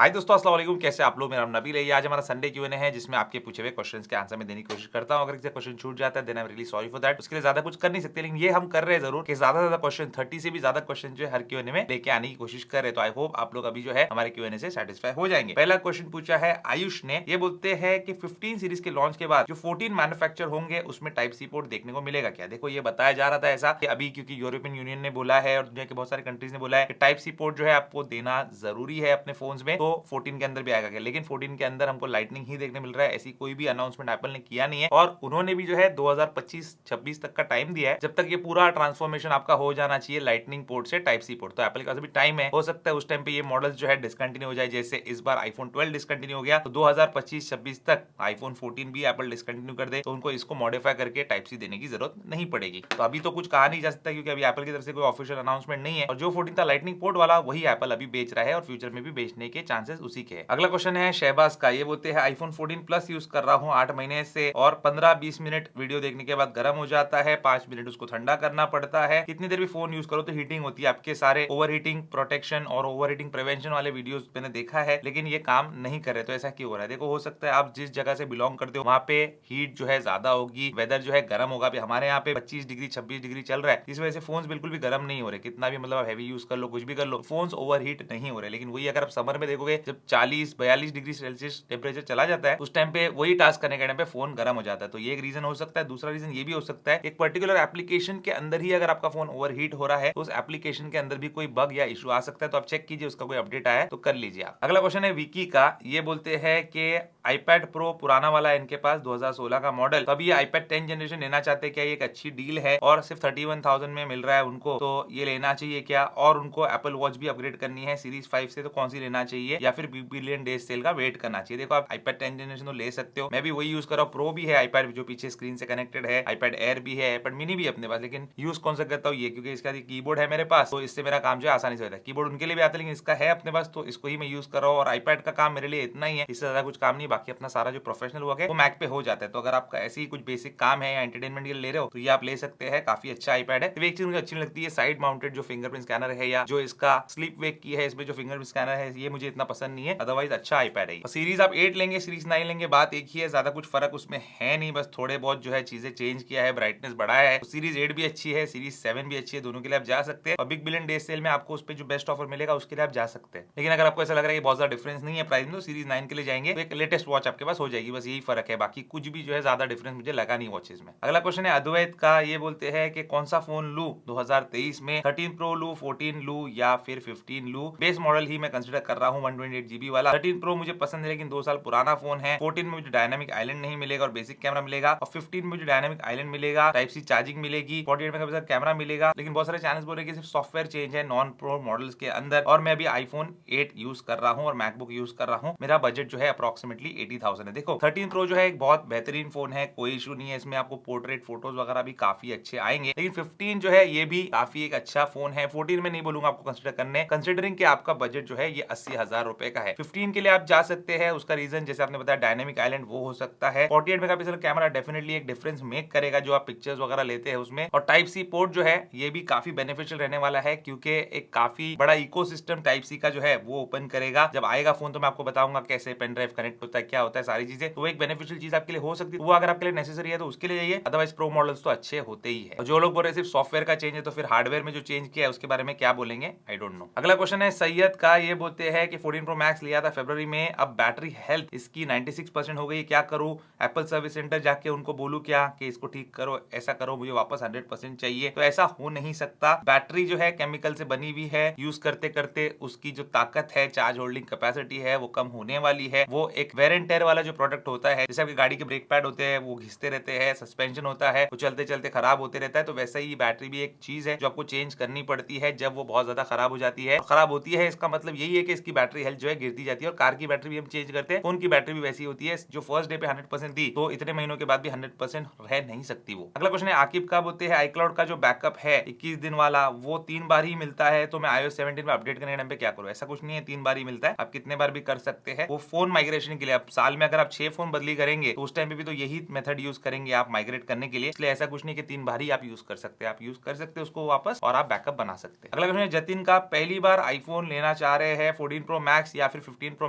हाय दोस्तों, अस्सलाम वालेकुम। कैसे आप लोग? मेरा नाम नबील है। ये आज हमारा संडे Q&A है जिसमें आपके पूछे हुए क्वेश्चंस के आंसर मैं देने की कोशिश करता हूं। अगर किसी क्वेश्चन छूट जाता है then I am really sorry for that. उसके लिए ज्यादा कुछ कर नहीं सकते, लेकिन ये हम कर रहे हैं जरूर कि ज्यादा से ज्यादा क्वेश्चन 30 से भी ज्यादा क्वेश्चन जो है हर Q&A में लेके आने की कोशिश कर रहे हैं। तो आई होप आप लोग अभी जो है हमारे Q&A से सेटिस्फाई हो जाएंगे। पहला क्वेश्चन पूछा है आयुष ने। ये बोलते हैं कि 15 सीरीज के लॉन्च के बाद जो 14 मैन्युफैक्चर होंगे उसमें टाइप सी पोर्ट देखने को मिलेगा क्या? देखो, ये बताया जा रहा था ऐसा कि अभी क्योंकि यूरोपियन यूनियन ने बोला है और दुनिया के बहुत सारे कंट्रीज ने बोला है कि टाइप सी पोर्ट जो है आपको देना जरूरी है अपने फोन्स में, तो 14 के अंदर भी आएगा क्या? लेकिन 14 के अंदर हमको लाइटनिंग ही देखने मिल रहा है। ऐसी कोई भी अनाउंसमेंट एप्पल ने किया नहीं है और उन्होंने भी जो है 2025-26 तक का टाइम दिया है जब तक ये पूरा ट्रांसफॉर्मेशन आपका हो जाना चाहिए लाइटनिंग पोर्ट से टाइप सी पोर्ट। तो एप्पल के पास भी टाइम है, हो सकता है उस टाइम पे ये मॉडल्स जो है डिसकंटिन्यू हो जाए। जैसे इस बार आईफोन 12 डिसकंटिन्यू हो गया, तो 2025-26 तक आईफोन 14 भी एप्पल डिसकंटिन्यू कर दे तो उनको इसको मॉडिफाई करके टाइप सी देने की जरूरत नहीं पड़ेगी। तो अभी तो कुछ कहा नहीं जा सकता क्योंकि अभी एप्पल की तरफ से कोई ऑफिशियल अनाउंसमेंट नहीं है और जो 14 था लाइटनिंग पोर्ट वाला वही एप्पल अभी बेच रहा है और फ्यूचर में भी बेचने के चांसेस उसी के है। अगला क्वेश्चन है शहबाज का। ये बोलते हैं आईफोन 14 प्लस यूज कर रहा हूँ 8 महीने से और 15-20 मिनट वीडियो देखने के बाद गर्म हो जाता है, 5 मिनट उसको ठंडा करना पड़ता है। कितनी देर भी फोन यूज करो तो हीटिंग होती है। आपके सारे ओवर हीटिंग प्रोटेक्शन और ओवर हीटिंग प्रिवेंशन वाले वीडियोस मैंने देखा है, लेकिन ये काम नहीं कर रहे। तो ऐसा क्यों हो रहा है? देखो, हो सकता है आप जिस जगह से बिलोंग करते हो वहां पे हीट जो है ज्यादा होगी, वेदर जो है गर्म होगा। हमारे यहाँ पे 25 डिग्री 26 डिग्री चल रहा है, इस वजह से फोन बिल्कुल भी गर्म नहीं हो रहे। कितना भी मतलब हैवी यूज कर लो, कुछ भी कर लो, फोन ओवर हीट नहीं हो रहे। लेकिन वही अगर आप समर में देखोगे जब 40-42 डिग्री सेल्सियस टेम्परेचर चला जाता है उस टाइम पे वही टास्क करने के टाइम पे फोन गर्म हो जाता है। तो ये एक रीजन हो सकता है। दूसरा रीजन ये भी हो सकता है एक पर्टिकुलर एप्लीकेशन के अंदर ही अगर आपका फोन ओवर हीट हो रहा है तो उस एप्लीकेशन के अंदर भी कोई बग या इशू आ सकता है। तो आप चेक कीजिए, उसका कोई अपडेट आया है तो कर लीजिए आप। अगला क्वेश्चन है विकी का। ये बोलते हैं कि iPad Pro पुराना वाला है इनके पास 2016 का मॉडल, तो अभी ये iPad 10 जनरेशन लेना चाहते हैं क्या? ये एक अच्छी डील है और सिर्फ 31,000 में मिल रहा है उनको, तो ये लेना चाहिए क्या? और उनको एप्पल वॉच भी अपग्रेड करनी है सीरीज 5 से, तो कौन सी लेना चाहिए या फिर बिग बिलियन डेज सेल का वेट करना चाहिए? देखो, आप iPad 10 जनरेशन तो ले सकते हो, मैं भी वही यूज कर रहा हूँ। प्रो भी है iPad जो पीछे स्क्रीन से कनेक्टेड है, iPad Air भी है, iPad mini भी अपने पास, लेकिन यूज कौन सा करता हूँ ये, क्योंकि इसका कीबोर्ड है मेरे पास तो इससे मेरा काम जो है आसानी से होता है। कीबोर्ड उनके लिए भी आता है लेकिन इसका है अपने पास तो इसको ही मैं यूज कर रहा हूँ। और iPad का काम मेरे लिए इतना ही है, इससे ज्यादा कुछ काम नहीं। बाकी अपना सारा जो प्रोफेशनल वर्क है वो मैक पे हो जाता है। तो अगर आपका ऐसे ही कुछ बेसिक काम है या एंटरटेनमेंट के लिए ले रहे हो तो ये आप ले सकते हैं। काफी अच्छा iPad है। तो एक चीज मुझे अच्छी लगती है, साइड माउंटेड जो फिंगरप्रिंट स्कैनर है या जो इसका स्लीप वेक की है इसमें जो फिंगरप्रिंट स्कैनर है, ये मुझे इतना पसंद नहीं है। अदरवाइज अच्छा iPad है। सीरीज आप 8 लेंगे सीरीज 9 लेंगे बात एक ही है, ज्यादा कुछ फर्क उसमें है नहीं। बस थोड़े बहुत जो है चीजें चेंज किया है, ब्राइटनेस बढ़ाया है। तो सीरीज 8 भी अच्छी है, सीरीज 7 भी अच्छी है, दोनों के लिए आप जा सकते हैं। और बिग बिलियन डेज सेल में आपको उस पर जो बेस्ट ऑफर मिलेगा उसके लिए आप जा सकते हैं। लेकिन अगर आपको ऐसा लग रहा है कि बहुत ज्यादा डिफरेंस नहीं है प्राइस में, तो सीरीज 9 के लिए जाएंगे तो एक लेटेस्ट वॉच आपके पास हो जाएगी। बस यही फर्क है, बाकी कुछ भी जो है ज्यादा डिफरेंस मुझे लगा नहीं वॉचेस में। अगला क्वेश्चन है अद्वैत का। ये बोलते हैं कि कौन सा फोन लूं 2023 में, 13 प्रो लूं, 14 लूं या फिर 15 लूं? बेस मॉडल ही मैं कंसिडर कर रहा हूँ 128 GB वाला। 13 प्रो मुझे पसंद है लेकिन 2 साल पुराना फोन है। 14 में मुझे डायनामिक आइलैंड नहीं मिलेगा और बेसिक कैमरा मिलेगा, और 15 में मुझे डायनामिक आइलैंड मिलेगा, टाइप सी चार्जिंग मिलेगी, 48 मेगापिक्सल कैमरा मिलेगा। लेकिन बहुत सारे चैनल्स बोल रहे हैं कि सिर्फ सॉफ्टवेयर चेंज है नॉन प्रो मॉडल्स के अंदर। और मैं अभी आईफोन 8 यूज कर रहा हूँ और मैकबुक यूज कर रहा हूँ। मेरा बजट जो है अप्रोक्सीमेटली 80,000 है। देखो, 13 प्रो जो है एक बहुत बेहतरीन फोन है, कोई इशू नहीं है इसमें, आपको पोर्ट्रेट फोटोज वगैरह भी काफी अच्छे आएंगे। लेकिन 15 जो है ये भी काफी एक अच्छा फोन है। 14 में नहीं बोलूंगा आपको कंसिडर करने, कंसिडरिंग कि आपका बजट जो है ये 80,000 रुपए का है। 15 के लिए आप जा सकते हैं। उसका रीजन जैसे आपने बताया डायनामिक आइलैंड वो हो सकता है। 48 मेगापिक्सल कैमरा डेफिनेटली एक डिफरेंस मेक करेगा जो आप पिक्चर्स वगैरह लेते हैं उसमें। और टाइप सी पोर्ट जो है ये भी काफी बेनिफिशियल रहने वाला है क्योंकि एक काफी बड़ा इकोसिस्टम टाइप सी का जो है वो ओपन करेगा। जब आएगा फोन तो मैं आपको बताऊंगा कैसे पेन ड्राइव कनेक्ट होता है, क्या होता है, सारी चीजें। तो एक बेनिफिशियल चीज आपके लिए हो सकती है, वो अगर आपके लिए नेसेसरी है तो उसके लिए जाइए। अदरवाइज प्रो मॉडल्स तो अच्छे होते ही है। जो लोग बोल रहे सिर्फ सॉफ्टवेयर का चेंज है तो फिर हार्डवेयर में जो चेंज किया है उसके बारे में क्या बोलेंगे, आई डोंट नो। अगला क्वेश्चन है सैयद का। ये बोलते हैं कि 14 प्रो मैक्स लिया था फरवरी में, अब बैटरी हेल्थ इसकी 96% हो गई, क्या करूं? एप्पल सर्विस सेंटर जाके उनको बोलूं क्या कि इसको ठीक करो, ऐसा करो, मुझे वापस 100% चाहिए? तो ऐसा हो नहीं सकता। बैटरी जो है केमिकल से बनी हुई है, यूज करते करते उसकी जो ताकत है, चार्ज होल्डिंग कैपेसिटी है, वो कम होने वाली है। वो एक वेयर एंड टेयर वाला जो प्रोडक्ट होता है, जैसे आपकी गाड़ी के ब्रेक पैड होते हैं वो घिसते रहते हैं, सस्पेंशन होता है वो चलते चलते खराब होते रहता है, तो वैसा ही बैटरी भी एक चीज है जो आपको चेंज करनी पड़ती है जब वो बहुत ज्यादा खराब हो जाती है। खराब होती है इसका मतलब यही है कि इसकी बैटरी हेल्थ जो है गिरती जाती है। और कार की बैटरी भी हम चेंज करते हैं, फोन की बैटरी भी वैसी होती है, जो फर्स्ट डे पे 100% थी तो इतने महीनों के बाद भी 100% रह नहीं सकती वो। अगला क्वेश्चन है आकिब का। बोलते हैं iCloud का जो बैकअप है 21 दिन वाला वो 3 बार ही मिलता है, तो मैं iOS 17 में अपडेट करने के टाइम पे क्या करूं? ऐसा कुछ नहीं है, 3 बार ही मिलता है, आप कितने बार भी कर सकते हैं। वो फोन माइग्रेशन के लिए आप साल में अगर आप 6 फोन बदली करेंगे तो उस टाइम पे भी तो यही मेथड यूज करेंगे आप माइग्रेट करने के लिए। इसलिए ऐसा कुछ नहीं कि 3 बार ही आप यूज कर सकते हैं, आप यूज कर सकते हैं उसको वापस और आप बैकअप बना सकते हैं। अगला क्वेश्चन है जतिन का। पहली बार आईफोन लेना चाह रहे हैं 14 प्रो मैक्स या फिर 15 प्रो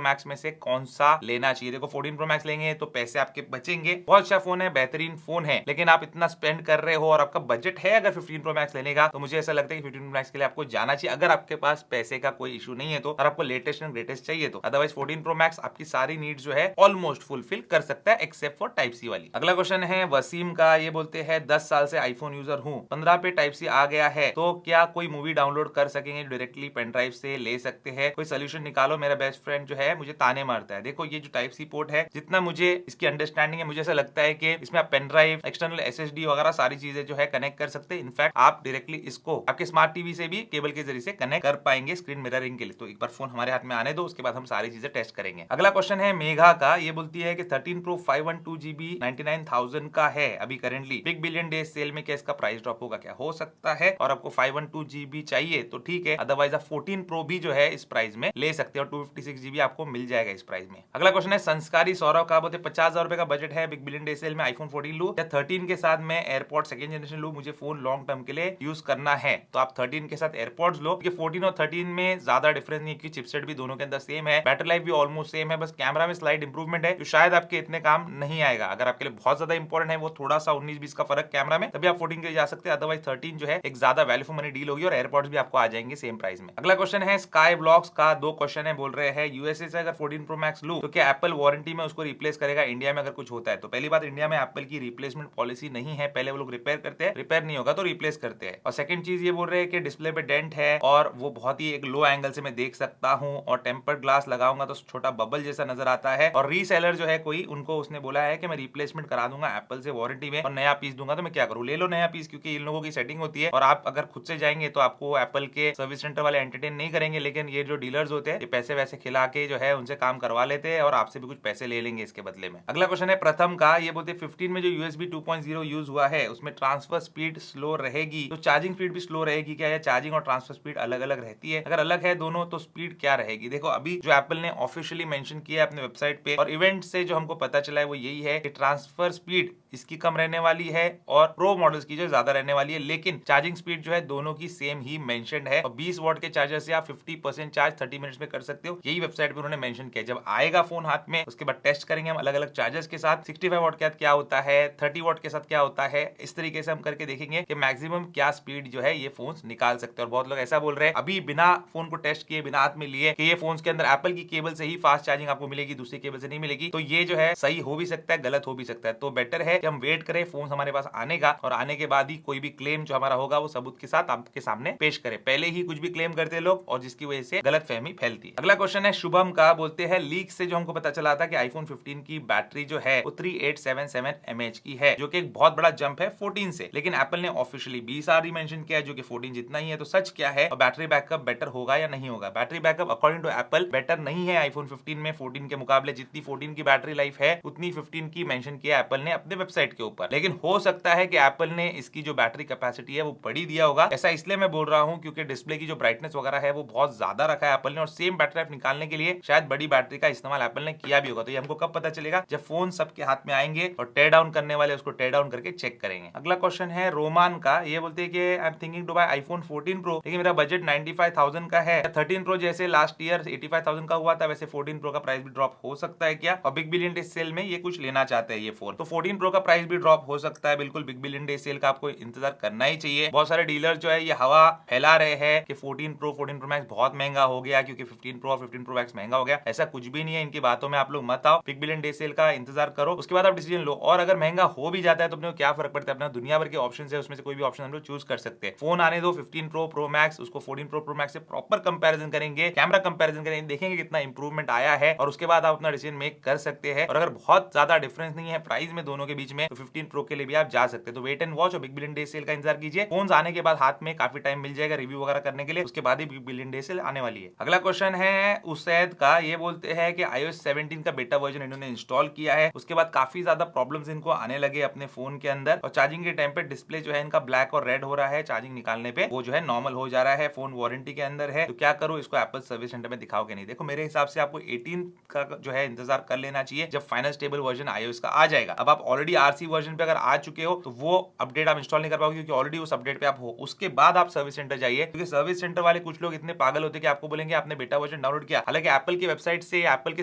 मैक्स में से कौन सा लेना चाहिए। देखो 14 प्रो मैक्स लेंगे तो पैसे आपके बचेंगे, बहुत अच्छा फोन है, बेहतरीन फोन है, लेकिन आप इतना स्पेंड कर रहे हो और आपका बजट है अगर 15 प्रो मैक्स लेने का, तो मुझे ऐसा लगता है कि 15 प्रो मैक्स के लिए आपको जाना चाहिए अगर आपके पास पैसे का कोई इशू नहीं है तो, और आपको लेटेस्ट एंड ग्रेटेस्ट चाहिए तो। अदरवाइज 14 प्रो मैक्स आपकी सारी नीड्स जो है ऑलमोस्ट फुलफिल कर सकता है एक्सेप्ट फॉर टाइप सी वाली। अगला क्वेश्चन है वसीम का, ये बोलते हैं 10 साल से आईफोन यूजर हूँ, 15 पे टाइप सी आ गया है, तो क्या कोई मूवी डाउनलोड कर सकेंगे, डायरेक्टली पेन ड्राइव से ले सकते हैं, कोई सोल्यूशन निकालो, मेरा बेस्ट फ्रेंड जो है मुझे ताने मारता है। देखो ये जो टाइप सी पोर्ट है, जितना मुझे इसकी अंडरस्टैंडिंग है, मुझे ऐसा लगता है कि इसमें आप पेन ड्राइव, एक्सटर्नल एसएसडी वगैरह सारी चीजें जो है कनेक्ट कर सकते हैं। इनफैक्ट आप डायरेक्टली इसको आपके स्मार्ट टीवी से भी केबल के जरिए से कनेक्ट कर पाएंगे स्क्रीन मिररिंग के लिए। तो एक बार फोन हमारे हाथ में आने दो, उसके बाद हम सारी चीजें टेस्ट करेंगे। अगला क्वेश्चन है मेघा का, ये बोलती है कि 13 प्रो 512GB 99,000 का है अभी currently, big billion days cell में क्या इसका प्राइस ड्रॉप होगा, क्या हो सकता है, और आपको 512GB चाहिए तो ठीक है, अदरवाइज आप 14 प्रो भी जो है इस प्राइस में ले सकते हो, 256GB आपको मिल जाएगा इस प्राइस में। अगला क्वेश्चन है संस्कारी सौरभ का, बोलते 50,000 रुपए का बजट है, बिग बिलियन डे सेल में आईफोन 14 लूं या 13 के साथ मैं एयरपॉड सेकंड जनरेशन लूं, मुझे फोन लॉन्ग टर्म के लिए यूज करना है। तो आप 13 के साथ एयरपॉड्स लो, क्योंकि 14 और 13 में ज्यादा डिफरेंस नहीं है, क्योंकि चिपसेट भी दोनों के अंदर सेम है, बैटरी लाइफ भी ऑलमोस्ट सेम है, बस कैमरा में स्लाइड इंप्रूवमेंट है जो शायद आपके इतने काम नहीं आएगा। अगर आपके लिए बहुत ज्यादा इंपॉर्टेंट है वो थोड़ा सा 19-20 का फर्क कैमरा में, तभी आप 14 के लिए जा सकते हैं, अदरवाइज 13 जो है एक ज्यादा वैल्यू फॉर मनी डील होगी और एयरपॉड्स भी आपको आ जाएंगे सेम प्राइस में। अगला क्वेश्चन है स्काई ब्लॉक्स का, 2 क्वेश्चन है, बोल रहे हैं यूएसए से अगर 14 प्रो मैक्स लूं तो क्या एप्पल वारंटी में उसको रिप्लेस करेगा इंडिया में अगर कुछ होता है। तो पहली बात, इंडिया में एप्पल की रिप्लेसमेंट पॉलिसी नहीं है, पहले वो लोग रिपेयर करते हैं, रिपेयर नहीं होगा तो रिप्लेस करते हैं। और सेकंड चीज ये बोल रहे हैं कि डिस्प्ले पे डेंट है और वो बहुत ही एक लो एंगल से मैं देख सकता हूं, और टेम्पर्ड ग्लास लगाऊंगा तो छोटा बबल जैसा नजर आता है, और रीसेलर जो है कोई, उनको उसने बोला है कि मैं रिप्लेसमेंट करा दूंगा एप्पल से वारंटी में और नया पीस दूंगा, तो मैं क्या करूं, ले लो नया पीस, क्योंकि इन लोगों की सेटिंग होती है, और आप अगर खुद से जाएंगे तो आपको एप्पल के सर्विस सेंटर वाले एंटरटेन नहीं करेंगे, लेकिन ये जो डीलर्स होते हैं ये पैसे वैसे खिला के जो है उनसे काम करवा लेते हैं और आपसे भी कुछ पैसे ले लेंगे इसके बदले में। अगला क्वेश्चन है प्रथम का, ये बोलते 15 में जो USB 2.0 यूज हुआ है उसमें ट्रांसफर स्पीड स्लो रहेगी तो चार्जिंग स्पीड भी स्लो रहेगी क्या, या चार्जिंग और ट्रांसफर स्पीड अलग अलग रहती है, अगर अलग है दोनों तो स्पीड क्या रहेगी। देखो अभी जो एप्पल ने ऑफिशियली मेंशन किया है अपने वेबसाइट पे और इवेंट से जो हमको पता चला है वो यही है कि ट्रांसफर स्पीड इसकी कम रहने वाली है और प्रो मॉडल्स की जो ज्यादा रहने वाली है, लेकिन चार्जिंग स्पीड जो है दोनों की सेम ही मेंशन्ड है, और 20 वॉट के चार्जर से आप 50% चार्ज 30 मिनट्स में कर सकते हो, यही वेबसाइट पे उन्होंने मेंशन किया। जब आएगा फोन हाथ में उसके बाद टेस्ट करेंगे हम अलग अलग चार्जर्स के साथ, 65 वॉट के साथ क्या होता है, 30 वॉट के साथ क्या होता है, इस तरीके से हम करके देखेंगे कि मैक्सिमम क्या स्पीड जो है ये फोन निकाल सकते हैं। और बहुत लोग ऐसा बोल रहे हैं अभी बिना फोन को टेस्ट किए, बिना हाथ में लिए, कि ये फोन के अंदर एप्पल की केबल से ही फास्ट चार्जिंग आपको मिलेगी, दूसरी केबल से नहीं मिलेगी। तो ये जो है सही हो भी सकता है, गलत हो भी सकता है, तो बेटर है कि हम वेट करें, फोन हमारे पास आने का, और आने के बाद ही कोई भी क्लेम जो हमारा होगा वो सबूत के साथ आपके सामने पेश करें। पहले ही कुछ भी क्लेम करते लोग और जिसकी वजह से गलत फहमी फैलती है। अगला क्वेश्चन है शुभम का, बोलते हैं लीक से जो हमको पता चला था कि आईफोन 15 की बैटरी जो है वो 3877 mAh की है, जो कि एक बहुत बड़ा जंप है 14 से, लेकिन एप्पल ने ऑफिशियली 20 आर मेंशन किया है जो कि 14 जितना ही है। तो सच क्या है और बैटरी बैकअप बेटर होगा या नहीं होगा। Battery backup according to Apple better नहीं है आईफोन 15 में 14 के मुकाबले, जितनी 14 की बैटरी लाइफ है उतनी 15 की मेंशन किया एप्पल ने अपने वेबसाइट के ऊपर, लेकिन हो सकता है कि एप्पल ने इसकी जो बैटरी कैपेसिटी है वो बड़ी दिया होगा। ऐसा इसलिए मैं बोल रहा हूं क्योंकि डिस्प्ले की जो ब्राइटनेस वगैरह है वो बहुत ज्यादा रखा है एप्पल ने, और सेम बैटरी लाइफ निकालने के लिए शायद बड़ी बैटरी का इस्तेमाल एप्पल ने किया भी होगा। तो ये हमको कब पता चलेगा, जब फोन सबके हाथ में आएंगे और टेयर डाउन करने वाले उसको टेयर डाउन करके चेक करेंगे। अगला क्वेश्चन है रोमान का, ये बोलते हैं कि I am thinking to buy iPhone 14 प्रो, लेकिन मेरा बजट 95,000 का है, 13 प्रो जैसे लास्ट ईयर 85,000 का हुआ था वैसे 14 प्रो का प्राइस भी ड्रॉप हो सकता है क्या, और बिग बिलियन डे सेल में ये कुछ लेना चाहते हैं ये फोन, तो 14 प्रो का प्राइस भी ड्रॉप हो सकता है। बिल्कुल बिग बिलियन डे सेल का आपको इंतजार करना ही चाहिए। बहुत सारे डीलर जो है ये हवा फैला रहे हैं कि 14 प्रो मैक्स बहुत महंगा हो गया क्योंकि 15 प्रो और 15 प्रो मैक्स महंगा हो गया। ऐसा कुछ भी नहीं है, इनकी बातों में आप लोग मत आओ, बिग बिलियन डे सेल का इंतजार करो, उसके बाद आप डिसीजन लो। और अगर महंगा हो भी जाता है तो अपने को क्या फर्क पड़ता है, अपना दुनिया भर के ऑप्शन है उसमें से कोई भी ऑप्शन हम लोग चूज कर सकते हैं। फोन आने दो 15 प्रो मैक्स, उसको 14 प्रो मैक्स से प्रॉपर कंपैरिजन करेंगे, कैमरा कंपैरिजन करेंगे, देखेंगे कितना इंप्रूवमेंट आया है, और उसके बाद आप अपना डिसीजन मेक कर सकते हैं। और अगर बहुत ज्यादा डिफरेंस नहीं है प्राइस में दोनों के बीच में तो 15 प्रो के लिए भी आप जा सकते हैं। तो वेट एंड वॉच और बिग बिलियन डे सेल का इंतजार कीजिए। फोन आने के बाद हाथ में काफी टाइम मिल जाएगा रिव्यू वगैरह करने के लिए, उसके बाद ही बिग बिलियन डे सेल आने वाली है। अगला क्वेश्चन है उसैद का, ये बोलते हैं कि iOS 17 का बेटा वर्जन इन्होंने इंस्टॉल किया है, उसके बाद काफी ज्यादा प्रॉब्लम्स इनको आने लगे अपने फोन के अंदर, और चार्जिंग के टाइम पे डिस्प्ले जो है इनका ब्लैक और रेड हो रहा है, चार्जिंग निकालने पे वो जो है नॉर्मल हो जा रहा है, फोन वारंटी के अंदर है, तो क्या करूं, इसको एप्पल सर्विस सेंटर में दिखाओ कि नहीं। देखो मेरे हिसाब से आपको 18 का जो है इंतजार कर लेना चाहिए, जब फाइनल स्टेबल वर्जन iOS का आ जाएगा। अब आप ऑलरेडी RC वर्जन पे अगर आ चुके हो तो वो अपडेट आप इंस्टॉल नहीं कर पाओगे क्योंकि ऑलरेडी उस अपडेट पे आप हो, उसके बाद आप सर्विस सेंटर जाइए, क्योंकि सर्विस सेंटर वाले कुछ लोग इतने पागल होते हैं कि आपको बोलेंगे आपने बेटा वर्जन वर्जन डाउनलोड किया, हालांकि एप्पल की वेबसाइट से, एप्पल के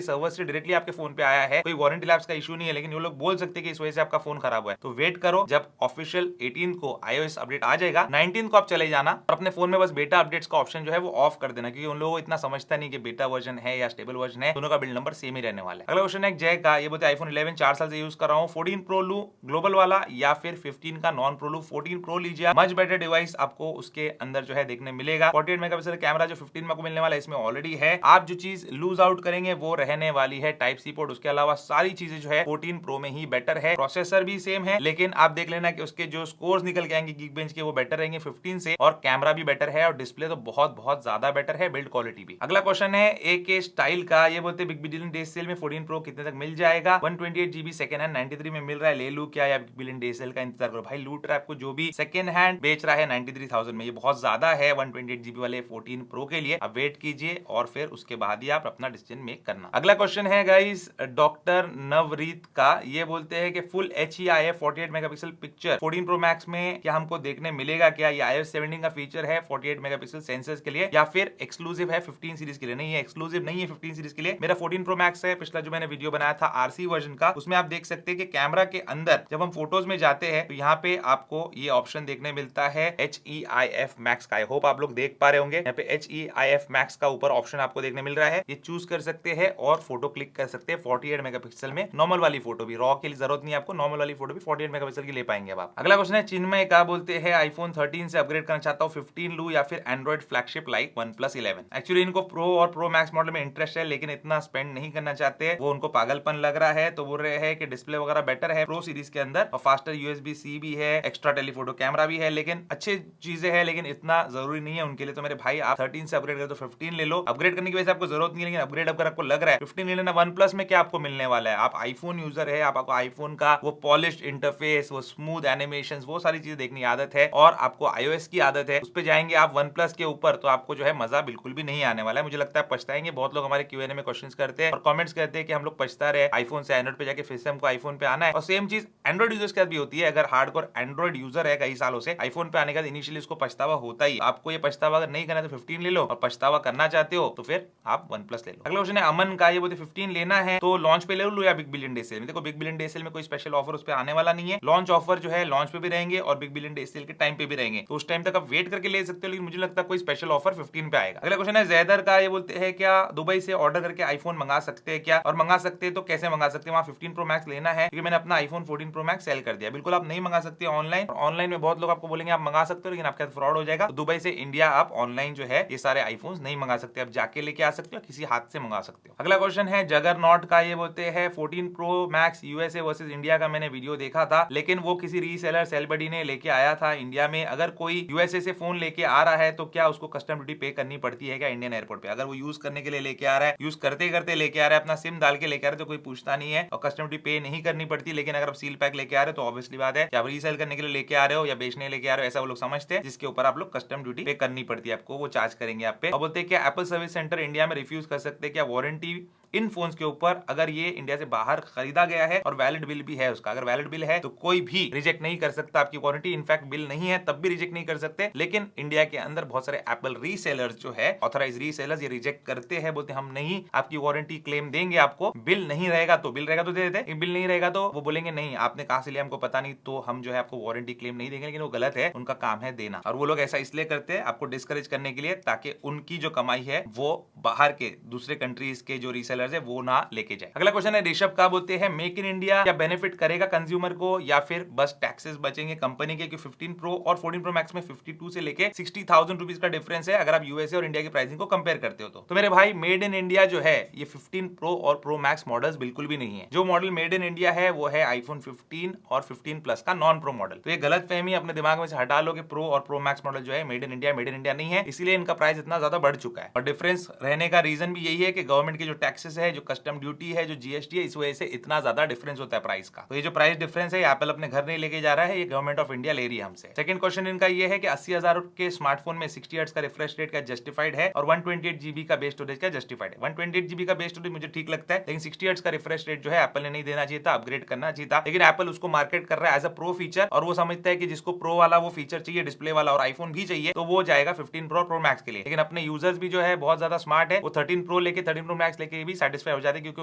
सर्वर से डायरेक्टली आपके फोन पे आया है, कोई वारंटी लैप्स का इशू नहीं है, लेकिन वो लोग बोल सकते हैं कि इस वजह से आपका फोन खराब हुआ है। तो वेट करो, जब ऑफिशियल 18 को iOS अपडेट आ जाएगा, 19 को आप चले जाना और अपने फोन में बस बेटा अपडेट्स का ऑप्शन जो है वो ऑफ कर देना, क्योंकि उन लोगों को इतना समझता नहीं कि बेटा वर्जन है या स्टेबल वर्जन है, दोनों का बिल्ड नंबर सेम ही रहने वाला है। अगला क्वेश्चन है जय का, ये बोलते हैं iPhone 11 4 साल से यूज कर रहा हूँ, 14 प्रो लू ग्लोबल वाला या फिर 15 का नॉन प्रो लू? 14 प्रो लीजिए, मच बेटर डिवाइस आपको उसके अंदर जो है देखने मिलेगा। 48 मेगापिक्सल कैमरा जो 15 में आपको मिलने वाला है इसमें ऑलरेडी है। आप जो चीज लूज आउट करेंगे वो रहने वाली है टाइप सी पोर्ट, उसके अलावा सारी चीजें जो है 14 प्रो में ही बेटर है। प्रोसेसर भी सेम है, लेकिन आप देख लेना कि उसके जो स्कोर्स निकल के आएंगे Geekbench के वो बेटर रहेंगे 15 से, और कैमरा भी बेटर है और डिस्प्ले तो बहुत बहुत ज्यादा बेटर है, बिल्ड क्वालिटी भी। अगला क्वेश्चन है AK स्टाइल का, ये बोलते बिग बिलियन डे सेल में 14 प्रो कितने तक मिल जाएगा? 128 GB सेकंड हैंड 93 में मिल रहा है, ले लू क्या या बिग बिलियन डे सेल का इंतजार करो? भाई लूट रहा है आपको जो भी सेकंड हैंड बेच रहा है 93,000 में, ये बहुत ज्यादा है 128 GB वाले 14 प्रो के लिए। अब वेट कीजिए और फिर उसके बाद ही आप अपना डिसीजन मेक करना। अगला क्वेश्चन है गाइस डॉक्टर नवरीत का, ये बोलते हैं कि full HEIF 48 megapixel picture 14 pro max में क्या हमको देखने मिलेगा क्या? ये iOS 17 का फीचर है 48 मेगापिक्सल सेंसर्स के लिए, या फिर एक्सक्लूसिव है 15 सीरीज के लिए? नहीं है, एक्सक्लूसिव नहीं है 15 सीरीज के लिए। मेरा 14 प्रो मैक्स है, पिछला जो मैंने वीडियो बनाया था RC वर्जन का, उसमें आप देख सकते हैं कि कैमरा के अंदर जब हम फोटोज में जाते हैं तो यहाँ पे आपको ये ऑप्शन देखने मिलता है HEIF मैक्स का। आई होप आप लोग देख पा रहे होंगे, यहाँ पे HEIF मैक्स का ऊपर ऑप्शन आपको देखने मिल रहा है, ये चूज कर सकते हैं और फोटो क्लिक कर सकते हैं 48 मेगापिक्सल में। नॉर्मल वाली फोटो भी, रॉ की जरूरत नहीं है आपको, नॉर्मल वाली फोटो भी 48 मेगापिक्सल की ले पाएंगे आप। अगला क्वेश्चन है चिन्मय का, बोलते हैं iPhone 13 से अपग्रेड करना चाहता हूँ, 15 लू या फिर Android flagship like OnePlus 11? Actually इनको प्रो और प्रो मैक्स मॉडल में इंटरेस्ट है, लेकिन इतना स्पेंड नहीं करना चाहते, वो उनको पागलपन लग रहा है, तो बोल रहे हैं कि डिस्प्ले वगैरह बेटर है प्रो सीरीज के अंदर, और फास्टर USB-C भी है, एक्स्ट्रा टेलीफोटो कैमरा भी है, लेकिन अच्छी चीजें हैं, लेकिन इतना जरूरी नहीं है उनके लिए। तो मेरे भाई आप 13 से अपग्रेड कर तो 15 ले लो, अपग्रेड करने की वजह से आपको जरूरत नहीं है, लेकिन अपग्रेड अगर आपको लग रहा है 15 ले लेना। OnePlus में क्या आपको मिलने वाला है? आप आईफोन यूजर है, आपको आईफोन का वो पॉलिश्ड इंटरफेस, वो स्मूथ एनिमेशंस, वो सारी चीजें देखने की आदत है, और आपको iOS की आदत है, उस पे जाएंगे आप OnePlus के ऊपर तो आपको जो है मजा बिल्कुल भी नहीं आने वाला है। मुझे लगता है पछताएंगे। बहुत लोग हमारे Q&A में क्वेश्चंस करते हैं और कमेंट्स करते हैं कि हम लोग पछता रहे आईफोन से एंड्रॉइड पे जाके, फिर से हमको आईफोन पे आना है। और सेम चीज एंड्रॉइड यूजर्स के साथ भी होती है। अगर हार्डकोर एंड्रॉइड यूजर है कई सालों से, आईफोन पे आने का इनिशियली उसको पछतावा होता ही। आपको ये पछतावा अगर नहीं करना तो 15 ले लो, और पछतावा करना चाहते हो तो फिर आप OnePlus ले लो। अगला क्वेश्चन है अमन का, ये बोलते 15 लेना है तो लॉन्च पे ले लो या बिग बिलियन डे सेल में? देखो बिग बिलियन डे सेल में कोई स्पेशल ऑफर उस पे आने वाला नहीं है। लॉन्च ऑफर जो है लॉन्च पे भी रहेंगे और बिग बिलियन डे सेल के टाइम पे भी रहेंगे, तो उस टाइम तक आप वेट करके ले सकते हो, लेकिन मुझे लगता है कोई स्पेशल ऑफर 15 पे आएगा। अगला क्वेश्चन है जैदर का, ये बोलते हैं क्या दुबई से ऑर्डर करके आईफोन मंगा सकते हैं क्या, और मंगा सकते हैं तो कैसे मंगा सकते हैं? वहां 15 प्रो मैक्स लेना है, क्योंकि मैंने अपना आईफोन 14 प्रो मैक्स सेल कर दिया। बिल्कुल आप नहीं मंगा सकते ऑनलाइन। ऑनलाइन में बहुत लोग आपको बोलेंगे आप मंगा सकते हो, लेकिन आपके साथ फ्रॉड हो जाएगा। तो दुबई से इंडिया आप ऑनलाइन जो है ये सारे आईफोन नहीं मंगा सकते, आप जाके लेके आ सकते हो, किसी हाथ से मंगा सकते हो। अगला क्वेश्चन है जगरनॉट का, ये बोलते हैं 14 pro max USA versus India का मैंने वीडियो देखा था, लेकिन वो किसी रीसेलर सेलबडी ने लेके आया था इंडिया में। अगर कोई यूएसए से फोन लेके आ रहा है तो क्या उसको कस्टम ड्यूटी पे करनी पड़ती है क्या इंडियन एयरपोर्ट पे? अगर वो यूज करने के लिए लेके आ रहा है, यूज करते करते लेके आ रहा है, अपना सिम डाल के लेके आ रहा है, तो कोई पूछता नहीं है और कस्टम ड्यूटी पे नहीं करनी पड़ती। लेकिन अगर आप सील पैक लेके आ रहे हो तो ऑब्वियसली बात है कि आप रीसेल करने के लिए लेके आ रहे हो या बेचने लेके आ रहे हो, ऐसा वो लोग समझते हैं, जिसके ऊपर आप लोग कस्टम ड्यूटी पे करनी पड़ती है आपको, वो चार्ज करेंगे आप पे। और बोलते हैं कि एप्पल सर्विस सेंटर इंडिया में रिफ्यूज कर सकते हैं क्या वारंटी इन फोन्स के ऊपर, अगर ये इंडिया से बाहर खरीदा गया है और वैलिड बिल भी है उसका? अगर वैलिड बिल है तो कोई भी रिजेक्ट नहीं कर सकता आपकी वारंटी। इनफैक्ट बिल नहीं है तब भी रिजेक्ट नहीं कर सकते, लेकिन इंडिया के अंदर बहुत सारे एप्पल रीसेलर्स जो है, ऑथराइज रीसेलर्स, ये रिजेक्ट करते हैं, बोलते हम नहीं आपकी वारंटी क्लेम देंगे आपको, बिल नहीं रहेगा तो, बिल रहेगा तो दे देते, बिल नहीं रहेगा तो वो बोलेंगे नहीं आपने कहां से लिया हमको पता नहीं, तो हम जो है आपको वारंटी क्लेम नहीं देंगे। लेकिन वो गलत है, उनका काम है देना, और वो लोग ऐसा इसलिए करते हैं आपको डिस्करेज करने के लिए, ताकि उनकी जो कमाई है वो बाहर के दूसरे कंट्रीज के जो रीसेलर्स है वो ना लेके जाए। अगला क्वेश्चन है ऋषभ का, बोलते हैं मेक इन इंडिया क्या बेनिफिट करेगा कंज्यूमर को, या फिर बस टैक्सेस बचेंगे कंपनी के? 15 प्रो और 14 प्रो मैक्स में 52 से लेके 60,000 रुपीज का डिफरेंस है अगर आप यूएसए और इंडिया की प्राइसिंग को कंपेयर करते हो तो मेरे भाई मेड इन इंडिया जो है ये 15 प्रो और प्रो मैक्स मॉडल्स बिल्कुल भी नहीं है। जो मॉडल मेड इन इंडिया है वो है आईफोन 15 और 15 प्लस का नॉन प्रो मॉडल। तो ये गलत फहमी अपने दिमाग में से हटा लो कि प्रो और प्रो मैक्स मॉडल जो है मेड इन इंडिया नहीं है, इसीलिए इनका प्राइस इतना ज्यादा बढ़ चुका है। और डिफरेंस रहने का रीजन भी यही है कि गवर्नमेंट के जो टैक्सेस टैक्सेस है, जो कस्टम ड्यूटी है, जो जीएसटी है, इस वजह से इतना ज्यादा डिफरेंस होता है प्राइस का। तो ये जो प्राइस डिफरेंस है एप्पल अपने घर नहीं लेके जा रहा है, ये गवर्नमेंट ऑफ इंडिया ले रही है हमसे। सेकंड क्वेश्चन इनका ये है कि 80,000 के स्मार्टफोन में 60 हर्ट्ज का रिफ्रेश रेट का जस्टिफाइड है और 128 जीबी का बेस स्टोरेज का जस्टिफाइड है। 128 जीबी का बेस स्टोरेज मुझे ठीक लगता है, लेकिन 60 हर्ट्ज का रिफ्रेश रेट जो है एप्पल ने नहीं देना चाहिए था, अपग्रेड करना चाहिए था। लेकिन एप्पल उसको मार्केट कर रहा है एज अ प्रो फीचर, और वो समझता है कि जिसको प्रो वाला वो फीचर चाहिए, डिस्प्ले वाला और आईफोन भी चाहिए, तो वो जाएगा 15 प्रो प्रो मैक्स के लिए। लेकिन अपने यूजर्स भी जो है बहुत ज्यादा स्मार्ट है, वो 13 प्रो लेके 13 प्रो मैक्स लेके भी सेटिस्फाई हो जाते हैं, क्योंकि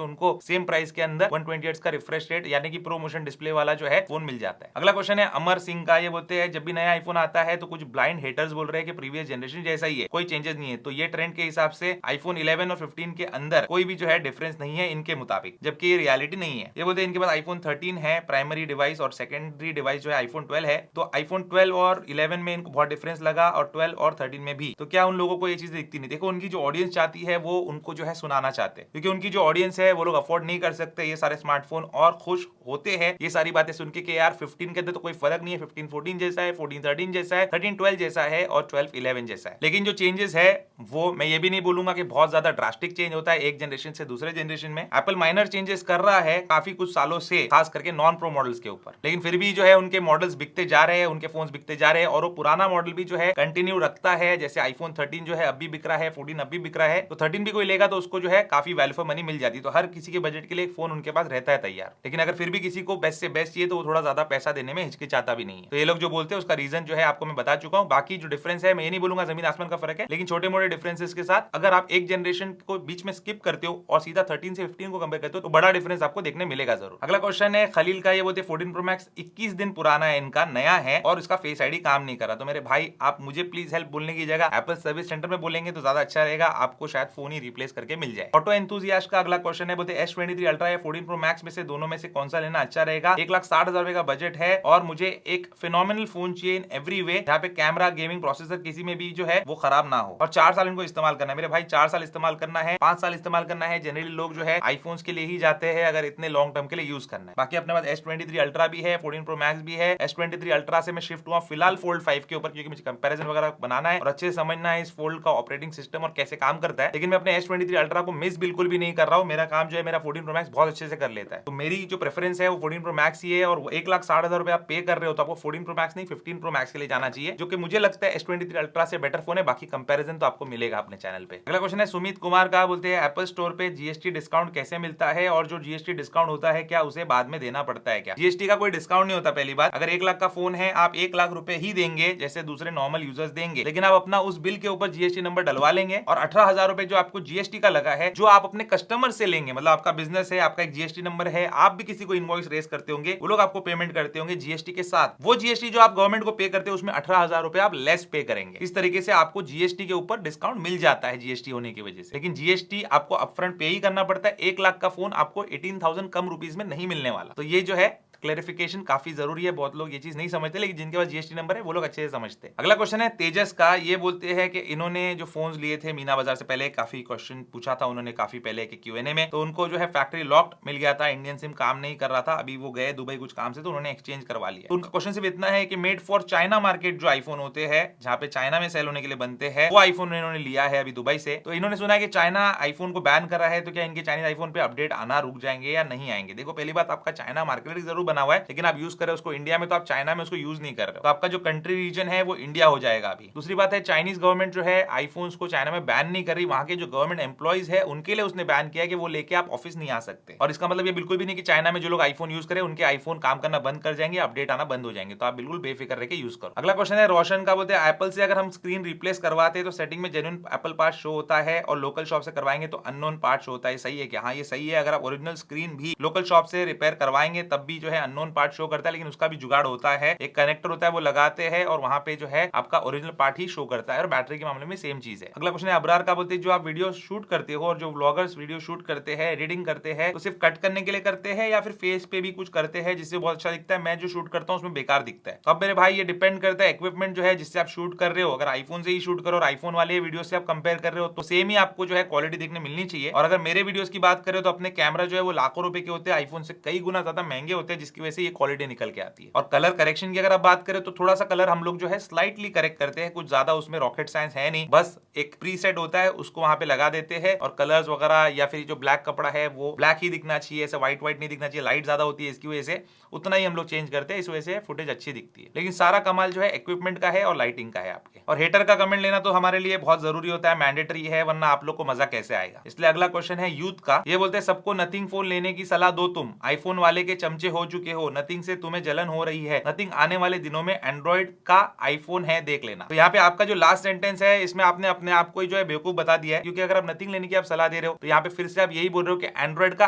उनको सेम प्राइस के अंदर 120 हर्ट्ज का रिफ्रेश रेट यानी कि प्रो मोशन डिस्प्ले वाला जो है फोन मिल जाता है। अगला क्वेश्चन है अमर सिंह का, ये बोलते हैं जब भी नया आईफोन आता है तो कुछ ब्लाइंड हेटर्स बोल रहे हैं कि प्रीवियस जनरेशन जैसा ही है, कोई चेंजेस नहीं है। तो ये ट्रेंड के हिसाब से आईफोन 11 और 15 के अंदर कोई भी जो है डिफरेंस नहीं है इनके मुताबिक, जबकि ये रियलिटी नहीं है। ये बोलते हैं इनके पास आईफोन 13 है प्राइमरी डिवाइस और सेकेंडरी डिवाइस जो है आईफोन 12 है, तो आईफोन 12 और 11 में इनको बहुत डिफरेंस लगा और 12 और 13 में भी। तो क्या उन लोगों को ये चीज दिखती नहीं? देखो, उनकी जो ऑडियंस चाहती है वो उनको जो है सुनाना चाहते हैं, क्योंकि उनकी जो ऑडियंस है वो लोग अफोर्ड नहीं कर सकते ये सारे स्मार्टफोन, और खुश होते हैं ये सारी बातें सुन के कि यार 15 के अंदर तो कोई फर्क नहीं है, 15 14 जैसा है, 14 13 जैसा है, 13 12 जैसा है और 12 11 जैसा है। लेकिन जो चेंजेस है वो मैं ये भी नहीं बोलूंगा कि बहुत ज्यादा ड्रास्टिक चेंज होता है एक जनरेशन से दूसरे जनरेशन में। एप्पल माइनर चेंजेस कर रहा है काफी कुछ सालों से, खास करके नॉन प्रो मॉडल्स के ऊपर, लेकिन फिर भी जो है उनके मॉडल्स बिकते जा रहे हैं, उनके फोन्स बिकते जा रहे हैं, और वो पुराना मॉडल भी जो है कंटिन्यू रखता है। जैसे आईफोन 13 जो है अब भी बिक रहा है, 14 अब भी बिक रहा है, तो 13 भी कोई लेगा तो उसको जो है काफी वैल्यू फॉर मनी मिल जाती है। तो हर किसी के बजट के लिए एक फोन उनके पास रहता है तैयार। लेकिन अगर फिर भी किसी को बेस्ट से बेस्ट चाहिए तो वो थोड़ा ज्यादा पैसा देने में हिचकिचाता भी नहीं है। तो ये लोग जो बोलते हैं उसका रीजन जो है आपको मैं बता चुका हूँ। बाकी जो डिफरेंस है मैं ये नहीं बोलूंगा जमीन आसमान का फर्क है, लेकिन छोटे मोटे डिफरेंसेस के साथ अगर आप एक जनरेशन को बीच में स्किप करते हो और सीधा 13 से 15 को कंपेयर करते हो तो बड़ा डिफरेंस आपको देखने मिलेगा जरूर। अगला क्वेश्चन है खलील का, ये बोलते 14 प्रो मैक्स 21 दिन पुराना है इनका, नया है और इसका फेस आईडी काम नहीं कर रहा। तो मेरे भाई आप मुझे प्लीज हेल्प बोलने की जगह एप्पल सर्विस सेंटर में बोलेंगे तो ज्यादा अच्छा रहेगा, आपको शायद फोन ही रिप्लेस करके मिल जाए। ऑटो एंथुसियास्ट का अगला क्वेश्चन है, बोलते S23 अल्ट्रा या 14 प्रो मैक्स में से दोनों में से कौन सा लेना अच्छा रहेगा? 1,60,000 रुपए का बजट है और मुझे एक फिनोमिनल फोन चाहिए इन एवरी वे, जहाँ पे कैमरा, गेमिंग, प्रोसेसर किसी में भी जो है वो खराब ना हो, और 4 साल इनको इस्तेमाल करना है। मेरे भाई 4 साल इस्तेमाल करना है, 5 साल इस्तेमाल करना है। जनरली लोग जो है आईफोन्स के लिए ही जाते हैं अगर इतने लॉन्ग टर्म के लिए यूज करना है। बाकी अपने पास S23 अल्ट्रा भी है, 14 प्रो मैक्स भी है। S23 अल्ट्रा से मैं शिफ्ट हुआ फिलहाल फोल्ड 5 के ऊपर, क्योंकि मुझे कंपैरिजन वगैरह बनाना है और अच्छे से समझना है इस फोल्ड का ऑपरेटिंग सिस्टम और कैसे काम करता है। लेकिन मैं अपने S23 अल्ट्रा को मिस बिल्कुल भी नहीं कर रहा हूँ, मेरा काम जो है मेरा 14 प्रो मैक्स बहुत अच्छे से कर लेता है। तो मेरी जो प्रेफरेंस है वो 14 प्रो मैक्स ही है, और 1,60,000 रुपए आप पे कर रहे हो तो आपको 14 प्रो मैक्स नहीं 15 प्रो मैक्स के लिए जाना चाहिए, जो कि मुझे लगता है S23 अल्ट्रा से बेटर फोन है। बाकी कंपैरिजन तो आपको मिलेगा अपने चैनल पे। अगला क्वेश्चन है सुमित कुमार का, बोलते हैं एप्पल स्टोर पे जीएसटी डिस्काउंट कैसे मिलता है और जो जीएसटी डिस्काउंट होता है क्या उसे बाद में देना पड़ता है क्या? जीएसटी का कोई डिस्काउंट नहीं होता। पहली बात, अगर 1 लाख का फोन है आप 1 लाख रुपए ही देंगे जैसे दूसरे नॉर्मल यूजर्स देंगे, लेकिन आप अपना उस बिल के ऊपर जीएसटी नंबर डलवा लेंगे और 18,000 रुपए जो आपको जीएसटी का लगा है, जो आप अपने कस्टमर से लेंगे, मतलब आपका बिजनेस है, आपका एक जीएसटी नंबर है, आप भी किसी को इनवॉइस रेस करते होंगे, वो लोग आपको पेमेंट करते होंगे जीएसटी के साथ, वो जीएसटी जो आप गवर्नमेंट को पे करते हो उसमें 18,000 रुपए आप लेस पे करेंगे। इस तरीके से आपको जीएसटी के ऊपर डिस्काउंट मिल जाता है जीएसटी होने की वजह से। लेकिन जीएसटी आपको अपफ्रंट पे ही करना पड़ता है। 1 लाख का फोन आपको 18,000 कम रुपीस में नहीं मिलने वाला। तो ये जो है क्लैरिफिकेशन काफी जरूरी है, बहुत लोग ये चीज नहीं समझते, लेकिन जिनके पास जीएसटी नंबर है वो लोग अच्छे से समझते हैं। अगला क्वेश्चन है तेजस का, ये बोलते हैं कि इन्होंने जो फोन्स लिए थे मीना बाजार से पहले, काफी क्वेश्चन पूछा था उन्होंने काफी पहले के Q&A में, तो उनको जो है फैक्ट्री लॉक्ड मिल गया था, इंडियन सिम काम नहीं कर रहा था, अभी वो गए दुबई कुछ काम से तो उन्होंने एक्सचेंज करवा लिया। तो उनका क्वेश्चन सिर्फ इतना है कि मेड फॉर चाइना मार्केट जो आईफोन होते हैं, जहाँ पे चाइना में सेल होने के लिए बनते हैं, वो आईफोन इन्होंने लिया है अभी दुबई से। तो इन्होंने सुना है कि चाइना आईफोन को बैन कर रहा है, तो क्या इनके चाइनीज आईफोन पे अपडेट आना रुक जाएंगे या नहीं आएंगे? देखो, पहली बात, आपका चाइना मार्केट जरूर बना हुआ है, लेकिन आप यूज कर रहे हो उसको इंडिया में, तो आप चाइना में उसको यूज नहीं कर रहे हो, तो आपका जो कंट्री रीजन है वो इंडिया हो जाएगा अभी। दूसरी बात है, चाइनीज गवर्नमेंट जो है आईफोन्स को चाइना में बैन नहीं कर रही, वहां के जो गवर्नमेंट एम्प्लॉइज है उनके लिए उसने बैन किया कि वो लेके आप ऑफिस नहीं आ सकते। और इसका मतलब ये बिल्कुल भी नहीं कि चाइना में जो लोग आईफोन यूज करें उनके आईफोन काम करना बंद कर जाएंगे, अपडेट आना बंद हो जाएंगे, तो आप बिल्कुल बेफिक्र रह के यूज करो। अगला क्वेश्चन है रोशन का, बोलते हैं एप्पल से अगर हम स्क्रीन रिप्लेस करवाते हैं तो सेटिंग में जेन्युइन एप्पल पार्ट शो होता है और लोकल शॉप से करवाएंगे तो अननोन पार्ट शो होता है, सही है क्या? हाँ, ये सही है। अगर आप ओरिजिनल स्क्रीन भी लोकल शॉप से रिपेयर करवाएंगे तब भी जो है अननोन पार्ट शो करता है, लेकिन उसका भी जुगाड़ होता है, एक कनेक्टर होता है वो लगाते हैं और वहां पे जो है आपका ओरिजिनल पार्ट ही शो करता है, और बैटरी के मामले में सेम चीज है। अगला क्वेश्चन है अबरार का, बोलते हैं जो आप वीडियो शूट करते हो और जो व्लॉगर्स वीडियो शूट करते हैं, एडिटिंग करते हैं, तो सिर्फ कट करने के लिए करते हैं या फिर फेस पे भी कुछ करते हैं जिससे बहुत अच्छा दिखता है? मैं जो शूट करता हूँ उसमें बेकार दिखता है। तो अब मेरे भाई ये डिपेंड करता है इक्विपमेंट जो है जिससे आप शूट कर रहे हो। अगर आईफोन से ही शूट करो और आईफोन वाले वीडियो से आप कंपेयर कर रहे हो तो सेम ही आपको जो है क्वालिटी देखने मिलनी चाहिए। और अगर मेरे वीडियोस की बात करें तो अपने कैमरा जो है वो लाखों रुपए के होते हैं, आईफोन से कई गुना ज्यादा महंगे होते हैं, जिसकी वजह से ये क्वालिटी निकल के आती है। और कलर करेक्शन की अगर आप बात करें तो थोड़ा सा कलर हम लोग जो है स्लाइटली करेक्ट करते हैं, कुछ ज्यादा उसमें रॉकेट साइंस है नहीं, बस एक प्रीसेट होता है उसको वहां पे लगा देते हैं और कलर्स वगैरह कपड़ा या फिर जो ब्लैक कपड़ा है वो ब्लैक ही दिखना चाहिए, ऐसे व्हाइट व्हाइट नहीं दिखना चाहिए, लाइट ज्यादा होती है इसकी वजह से उतना ही हम लोग चेंज करते हैं, इस वजह से फुटेज अच्छी दिखती है। लेकिन सारा कमाल जो है इक्विपमेंट का है और लाइटिंग का है आपके। और हेटर का कमेंट लेना तो हमारे लिए बहुत जरूरी होता है, मैंडेटरी है, वरना आप लोग को मजा कैसे आएगा। इसलिए अगला क्वेश्चन है यूथ का। ये बोलते हैं सबको नथिंग फोन लेने की सलाह दो, तुम आईफोन वाले के चमचे हो चुके हो, नथिंग से तुम्हें जलन हो रही है, नथिंग आने वाले दिनों में एंड्रॉइड का आईफोन है, देख लेना। तो यहाँ पे आपका जो लास्ट सेंटेंस है इसमें आपने अपने आप को जो है बेवकूफ बता दिया है, क्योंकि अगर आप नथिंग लेने की आप सलाह दे रहे हो तो यहाँ पे फिर से आप यही बोल रहे हो कि एंड्रॉइड का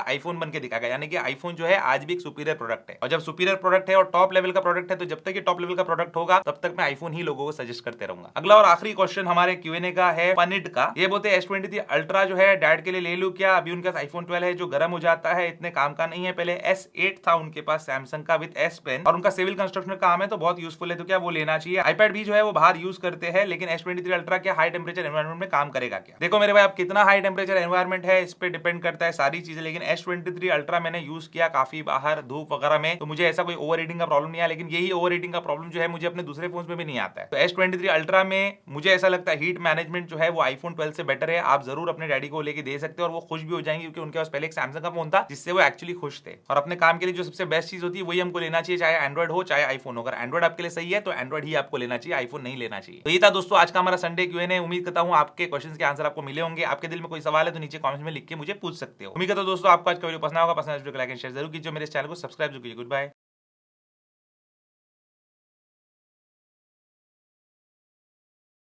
आईफोन बन के दिखाएगा, यानी कि आईफोन जो है आज भी एक सुपीरियर प्रोडक्ट है। और जब सुपीरियर प्रोडक्ट है और टॉप लेवल का प्रोडक्ट है तो जब तक ये टॉप लेवल का प्रोडक्ट होगा तब तक मैं आईफोन ही लोगों को सजेस्ट करते रहूंगा। अगला और आखिरी क्वेश्चन हमारे क्यूएनए का है पनिट का। ये बोलते हैं S23 अल्ट्रा जो है डैड के लिए ले लूं क्या? अभी उनके पास आईफोन 12 है जो गर्म हो जाता है, इतने काम का नहीं है। पहले S8 था उनके पास सैमसंग का विद S पेन, और उनका सिविल कंस्ट्रक्शन काम है तो बहुत यूजफुल है, तो क्या वो लेना चाहिए? आईपैड भी जो है वो बाहर यूज करते हैं, लेकिन S23 अल्ट्रा क्या हाई टेम्परेचर एनवायरमेंट में काम करेगा क्या? देखो मेरे भाई, आप कितना हाई टेम्परेचर एनवायरमेंट है इस पे डिपेंड करता है सारी चीजें, लेकिन S23 अल्ट्रा मैंने यूज किया काफी बाहर धूप वगैरह में, तो मुझे ऐसा कोई ओवर हीटिंग का प्रॉब्लम नहीं आया। लेकिन यही ओवर हीटिंग का प्रॉब्लम जो है मुझे अपने दूसरे फोन में भी नहीं आता है। तो S23 अल्ट्रा में मुझे ऐसा लगता है हीट मैनेजमेंट जो है वो आईफोन 12 से बेटर है। आप जरूर अपने डैडी को लेके दे सकते हो और वो खुश भी हो जाएंगे, क्योंकि उनके पास पहले एक सैमसंग का फोन था जिससे वो एक्चुअली खुश थे। और अपने काम के लिए जो सबसे बेस्ट चीज होती है वही हमको लेना चाहिए, चाहे एंड्रॉइड हो चाहे आईफोन हो। अगर एंड्रॉइड आपके लिए सही है तो एंड्रॉइड ही आपको लेना चाहिए, आईफोन नहीं लेना चाहिए। तो ये था दोस्तों आज का हमारा संडे क्यूएनए। उम्मीद करता हूँ आपके क्वेश्चन के आंसर आपको मिले होंगे। आपके दिल में कोई सवाल है तो नीचे कमेंट्स में लिख के मुझे पूछ सकते हो। उम्मीद करता हूँ दोस्तों आपको आज का वीडियो पसंद होगा। पसंद है तो लाइक एंड शेयर जरूर कीजिए, मेरे चैनल को सब्सक्राइब जरूर कीजिए। Good bye.